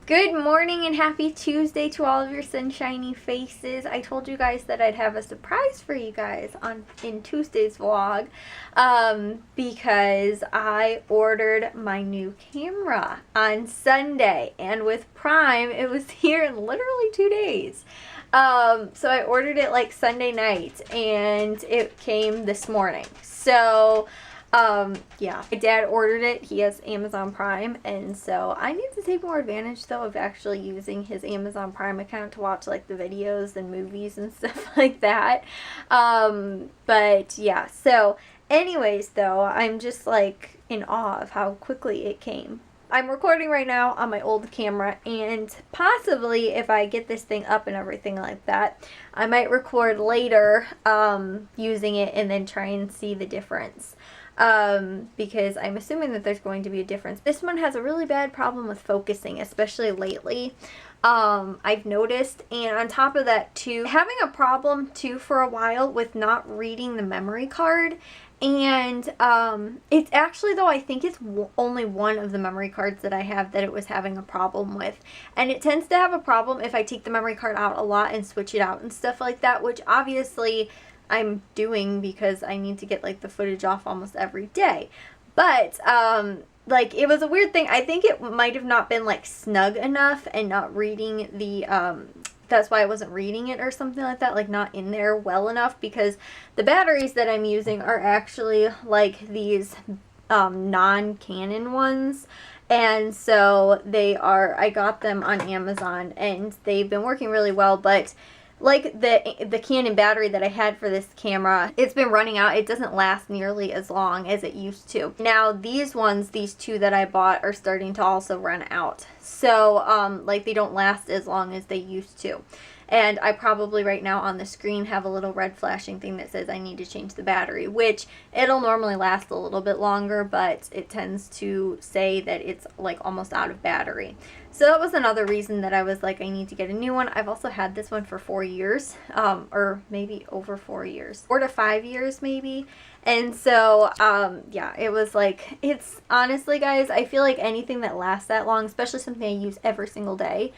Good morning and happy Tuesday to all of your sunshiny faces. I told you guys that I'd have a surprise for you guys in Tuesday's vlog because I ordered my new camera on Sunday, and with Prime it was here in literally 2 days. So I ordered it like Sunday night and it came this morning. So yeah, my dad ordered it. He has Amazon Prime, and so I need to take more advantage though of actually using his Amazon Prime account to watch like the videos and movies and stuff like that. But yeah, so anyways though, I'm just like in awe of how quickly it came. I'm recording right now on my old camera, and possibly if I get this thing up and everything like that, I might record later using it and then try and see the difference. Because I'm assuming that there's going to be a difference. This one has a really bad problem with focusing, especially lately. I've noticed, and on top of that too, having a problem too for a while with not reading the memory card. And it's actually, though, I think it's only one of the memory cards that I have that it was having a problem with. And it tends to have a problem if I take the memory card out a lot and switch it out and stuff like that, which obviously I'm doing because I need to get like the footage off almost every day. But like, it was a weird thing. I think it might have not been like snug enough and not reading the that's why I wasn't reading it or something like that, like not in there well enough, because the batteries that I'm using are actually like these non-Canon ones. And so they are, I got them on Amazon and they've been working really well, but like the Canon battery that I had for this camera, it's been running out. It doesn't last nearly as long as it used to. Now these ones, these two that I bought, are starting to also run out. So like they don't last as long as they used to. And I probably right now on the screen have a little red flashing thing that says I need to change the battery, which it'll normally last a little bit longer, but it tends to say that it's like almost out of battery. So that was another reason that I was like, I need to get a new one. I've also had this one for 4 years, or maybe over 4 years, 4 to 5 years maybe. And so, yeah, it was like, it's honestly, guys, I feel like anything that lasts that long, especially something I use every single day,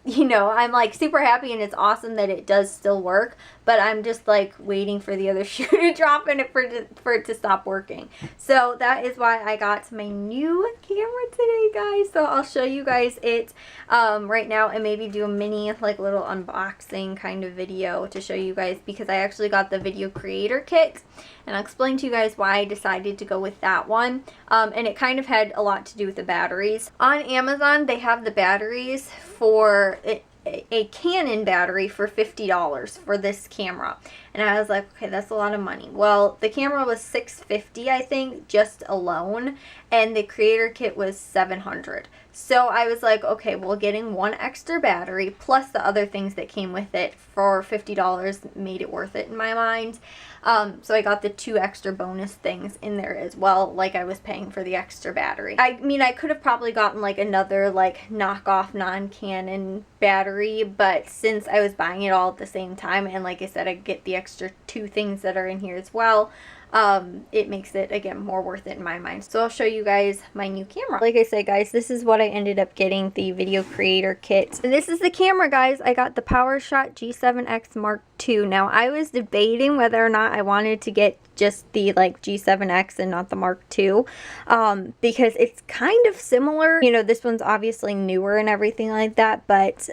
you know, I'm like super happy, and it's awesome that it does still work, but I'm just like waiting for the other shoe to drop and for it to stop working. So that is why I got my new camera today, guys. So I'll show you guys it right now, and maybe do a mini like little unboxing kind of video to show you guys, because I actually got the video creator kit, and I'll explain to you guys why I decided to go with that one. And it kind of had a lot to do with the batteries. On Amazon, they have the batteries for a Canon battery for $50 for this camera. And I was like, okay, that's a lot of money. Well, the camera was $650, I think, just alone, and the creator kit was $700. So I was like, okay, well, getting one extra battery plus the other things that came with it for $50 made it worth it in my mind. So I got the 2 extra bonus things in there as well, like I was paying for the extra battery. I mean, I could have probably gotten like another like knockoff non-Canon battery, but since I was buying it all at the same time, and like I said, I get the extra 2 things that are in here as well, it makes it, again, more worth it in my mind. So I'll show you guys my new camera. Like I said, guys, this is what I ended up getting, the video creator kit. And this is the camera, guys. I got the PowerShot G7X Mark II. Now, I was debating whether or not I wanted to get just the like G7X and not the Mark II, because it's kind of similar. You know, this one's obviously newer and everything like that, but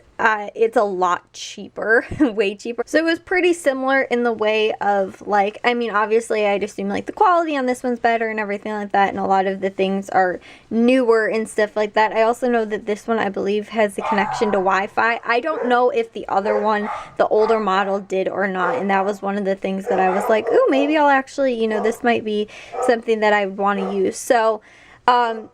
it's a lot cheaper, way cheaper. So it was pretty similar in the way of like, I mean, obviously I'd assume like the quality on this one's better and everything like that, and a lot of the things are newer and stuff like that. I also know that this one, I believe, has a connection to Wi-Fi. I don't know if the other one, the older model, did or not, and that was one of the things that I was like, ooh, maybe I'll actually, you know, this might be something that I want to use. So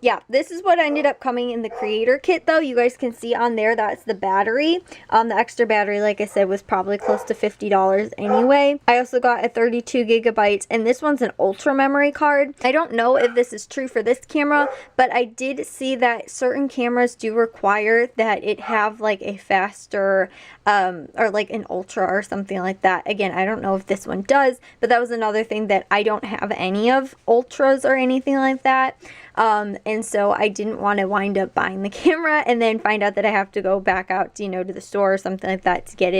yeah, this is what ended up coming in the creator kit, though. You guys can see on there, that's the battery. The extra battery, like I said, was probably close to $50 anyway. I also got a 32 gigabytes, and this one's an ultra memory card. I don't know if this is true for this camera, but I did see that certain cameras do require that it have like a faster or like an ultra or something like that. Again, I don't know if this one does, but that was another thing, that I don't have any of ultras or anything like that. And so I didn't want to wind up buying the camera and then find out that I have to go back out, you know, to the store or something like that to get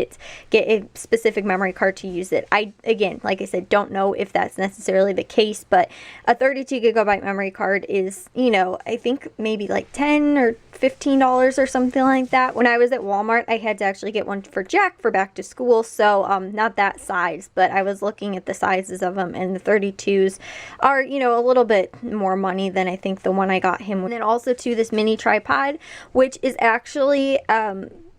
a specific memory card to use it. I, again, like I said, don't know if that's necessarily the case, but a 32 gigabyte memory card is, you know, I think maybe like $10 or $15 or something like that. When I was at Walmart, I had to actually get one for Jack for back to school, so not that size, but I was looking at the sizes of them, and the 32s are, you know, a little bit more money than I think the one I got him. And then also to this mini tripod, which is actually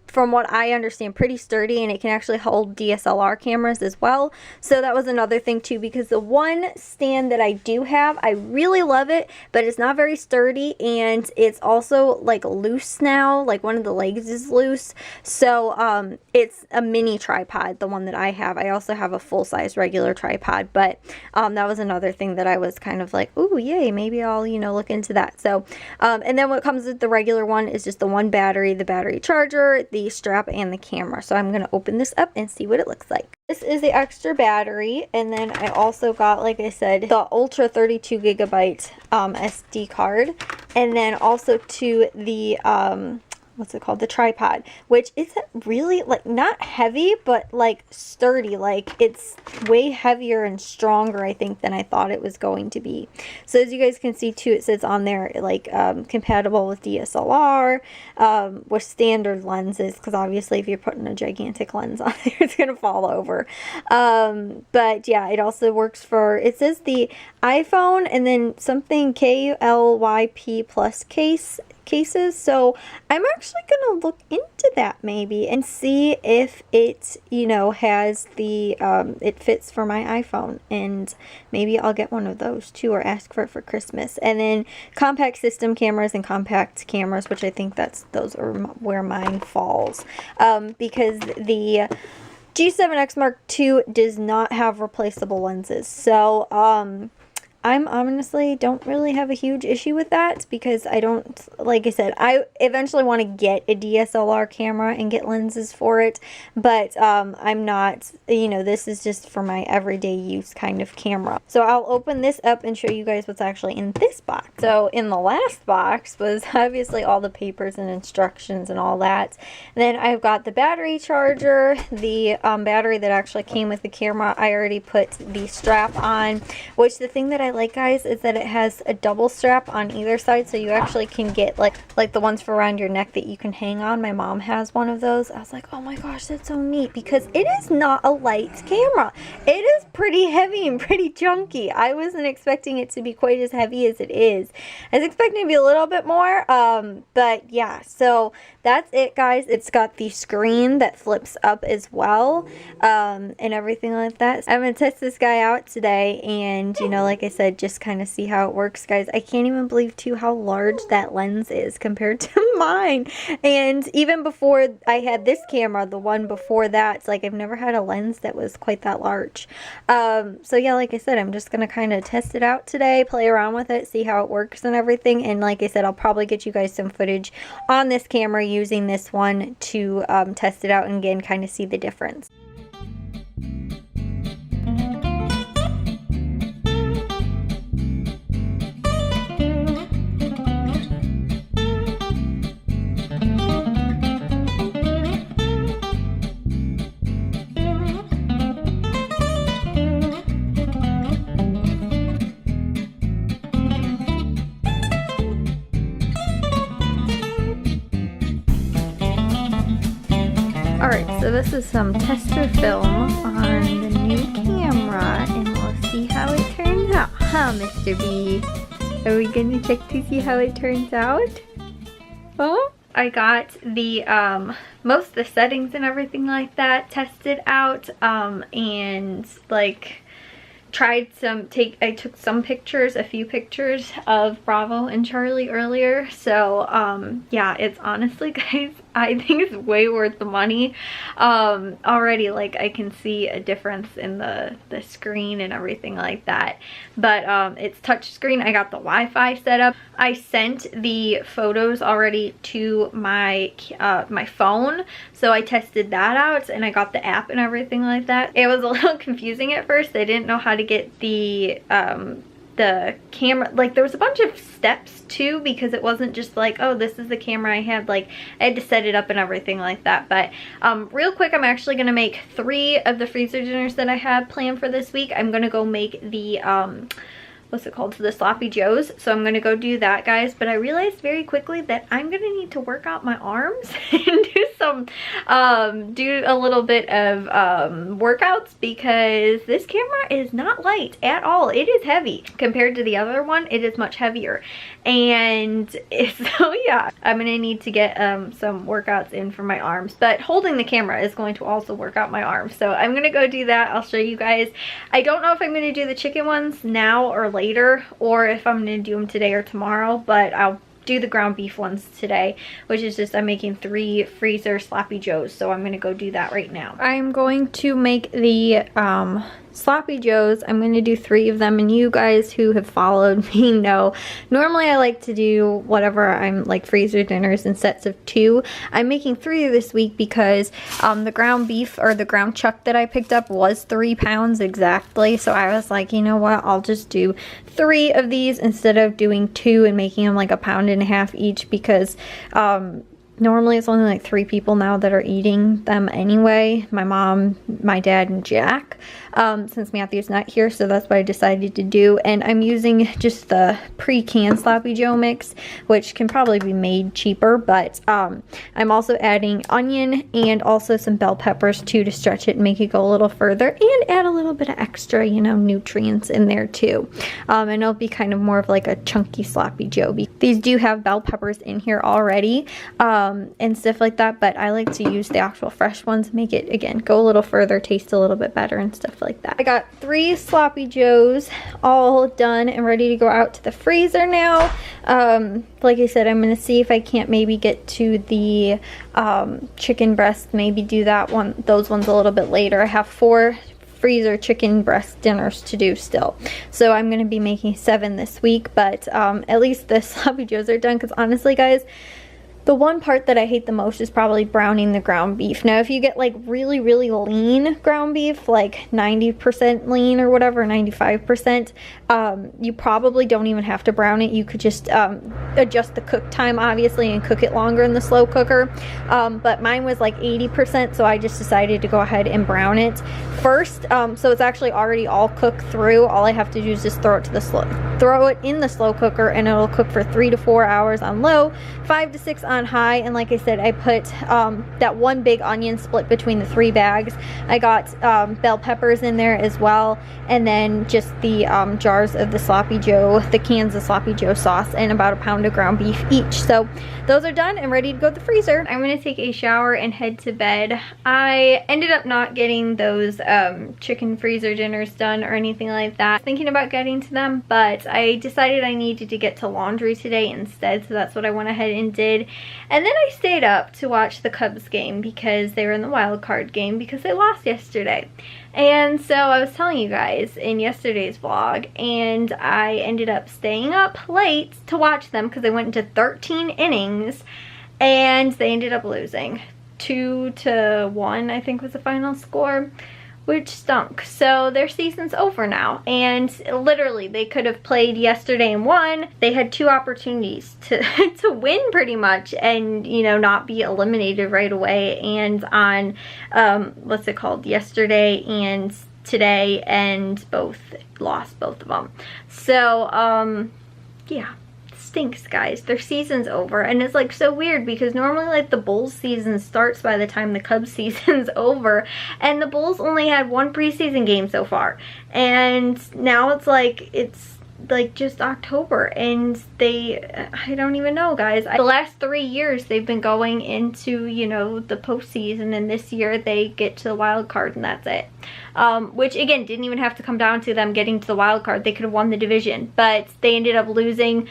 from what I understand, pretty sturdy, and it can actually hold DSLR cameras as well. So that was another thing too, because the one stand that I do have, I really love it, but it's not very sturdy, and it's also like loose now, like one of the legs is loose. So it's a mini tripod, the one that I have. I also have a full-size regular tripod, but that was another thing that I was kind of like, ooh, yay, maybe I'll, you know, look into that. So and then what comes with the regular one is just the one battery, the battery charger, the strap, and the camera. So I'm going to open this up and see what it looks like. This is the extra battery, and then I also got, like I said, the Ultra 32 gigabyte SD card, and then also to the what's it called, the tripod, which isn't really, like, not heavy, but like sturdy. Like, it's way heavier and stronger, I think, than I thought it was going to be. So as you guys can see too, it says on there like compatible with DSLR, with standard lenses, because obviously if you're putting a gigantic lens on there, it's gonna fall over. But yeah, it also works for, it says the iPhone and then something KLYP plus cases. So I'm actually gonna look into that maybe and see if it, you know, has the it fits for my iPhone, and maybe I'll get one of those too, or ask for it for Christmas. And then compact system cameras and compact cameras, which I think those are where mine falls, because the G7X Mark II does not have replaceable lenses. So I'm honestly don't really have a huge issue with that, because I don't, like I said, I eventually want to get a DSLR camera and get lenses for it, but I'm not, you know, this is just for my everyday use kind of camera. So I'll open this up and show you guys what's actually in this box. So in the last box was obviously all the papers and instructions and all that. And then I've got the battery charger, the battery that actually came with the camera. I already put the strap on, which the thing that I like, guys, is that it has a double strap on either side, so you actually can get like the ones for around your neck that you can hang on. My mom has one of those. I was like, oh my gosh, that's so neat, because it is not a light camera. It is pretty heavy and pretty chunky. I wasn't expecting it to be quite as heavy as it is. I was expecting it to be a little bit more, but yeah, so that's it, guys. It's got the screen that flips up as well, and everything like that. I'm gonna test this guy out today, and you know, like I said, just kind of see how it works, guys. I can't even believe too how large that lens is compared to mine. And even before I had this camera, the one before that, it's like I've never had a lens that was quite that large. So yeah, like I said, I'm just gonna kind of test it out today, play around with it, see how it works and everything. And like I said, I'll probably get you guys some footage on this camera using this one to test it out and again kind of see the difference. Alright, so this is some tester film on the new camera, and we'll see how it turns out, huh, Mr. B? Are we gonna check to see how it turns out? Oh, I got the, most of the settings and everything like that tested out, and, like, I took some pictures, a few pictures of Bravo and Charlie earlier. So yeah, it's honestly, guys, I think it's way worth the money. Already, like, I can see a difference in the screen and everything like that. But it's touch screen. I got the Wi-Fi set up. I sent the photos already to my my phone, so I tested that out and I got the app and everything like that. It was a little confusing at first. I didn't know how to get the the camera, like there was a bunch of steps too, because it wasn't just like, oh, this is the camera I have. Like I had to set it up and everything like that. But real quick, I'm actually gonna make 3 of the freezer dinners that I have planned for this week. I'm gonna go make the what's it called, to the sloppy joes. So I'm gonna go do that, guys. But I realized very quickly that I'm gonna need to work out my arms and do some do a little bit of workouts, because this camera is not light at all. It is heavy compared to the other one. It is much heavier, and so yeah, I'm gonna need to get some workouts in for my arms. But holding the camera is going to also work out my arms, so I'm gonna go do that. I'll show you guys. I don't know if I'm gonna do the chicken ones now or later, or if I'm gonna do them today or tomorrow, but I'll do the ground beef ones today, which is just, I'm making 3 freezer sloppy joes, so I'm gonna go do that right now. I'm going to make the sloppy joes. I'm going to do 3 of them, and you guys who have followed me know normally I like to do whatever I'm like freezer dinners in sets of 2. I'm making 3 this week because the ground beef, or the ground chuck that I picked up, was 3 pounds exactly, so I was like, you know what, I'll just do 3 of these instead of doing 2 and making them like 1.5 pounds each, because normally it's only like 3 people now that are eating them anyway. My mom, my dad, and Jack, since Matthew's not here, so that's what I decided to do. And I'm using just the pre-canned sloppy joe mix, which can probably be made cheaper, but I'm also adding onion and also some bell peppers too, to stretch it and make it go a little further, and add a little bit of extra, you know, nutrients in there too. And it'll be kind of more of like a chunky sloppy joe. These do have bell peppers in here already, and stuff like that, but I like to use the actual fresh ones, make it, again, go a little further, taste a little bit better and stuff like that. I got 3 sloppy joes all done and ready to go out to the freezer now. Like I said, I'm gonna see if I can't maybe get to the chicken breast, maybe do that one, those ones a little bit later. I have 4 freezer chicken breast dinners to do still, so I'm gonna be making 7 this week. But at least the sloppy joes are done, because honestly, guys, the one part that I hate the most is probably browning the ground beef. Now, if you get like really, really lean ground beef, like 90% lean or whatever, 95%, you probably don't even have to brown it. You could just adjust the cook time, obviously, and cook it longer in the slow cooker. But mine was like 80%, so I just decided to go ahead and brown it first. So it's actually already all cooked through. All I have to do is just throw it in the slow cooker, and it'll cook for 3 to 4 hours on low, 5 to 6 on high. And like I said, I put that 1 big onion split between the 3 bags. I got bell peppers in there as well, and then just the jars of the sloppy joe, the cans of sloppy joe sauce, and about 1 pound of ground beef each. So those are done and ready to go to the freezer. I'm gonna take a shower and head to bed. I ended up not getting those chicken freezer dinners done or anything like that. Thinking about getting to them, but I decided I needed to get to laundry today instead, so that's what I went ahead and did. And then I stayed up to watch the Cubs game, because they were in the wild card game, because they lost yesterday. And so I was telling you guys in yesterday's vlog, and I ended up staying up late to watch them because they went into 13 innings, and they ended up losing 2-1, I think was the final score, which stunk. So their season's over now, and literally they could have played yesterday and won. They had 2 opportunities to to win pretty much, and you know, not be eliminated right away. And on what's it called, yesterday and today, and both lost, both of them. So yeah, stinks, guys. Their season's over, and it's like so weird, because normally like the Bulls season starts by the time the Cubs season's over, and the Bulls only had 1 preseason game so far, and now it's like just October, and I don't even know, guys. The last 3 years they've been going into, you know, the postseason, and this year they get to the wild card, and that's it. Which again, didn't even have to come down to them getting to the wild card. They could have won the division, but they ended up losing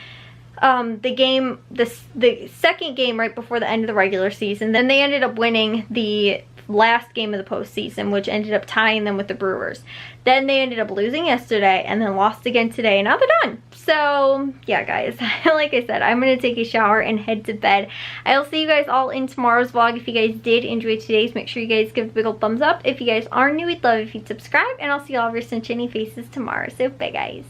the second game right before the end of the regular season. Then they ended up winning the last game of the postseason, which ended up tying them with the Brewers. Then they ended up losing yesterday, and then lost again today, and now they're done. So yeah, guys, like I said, I'm gonna take a shower and head to bed. I'll see you guys all in tomorrow's vlog. If you guys did enjoy today's, make sure you guys give it a big old thumbs up. If you guys are new, we'd love if you'd subscribe, and I'll see all of your sunshiny faces tomorrow. So bye, guys.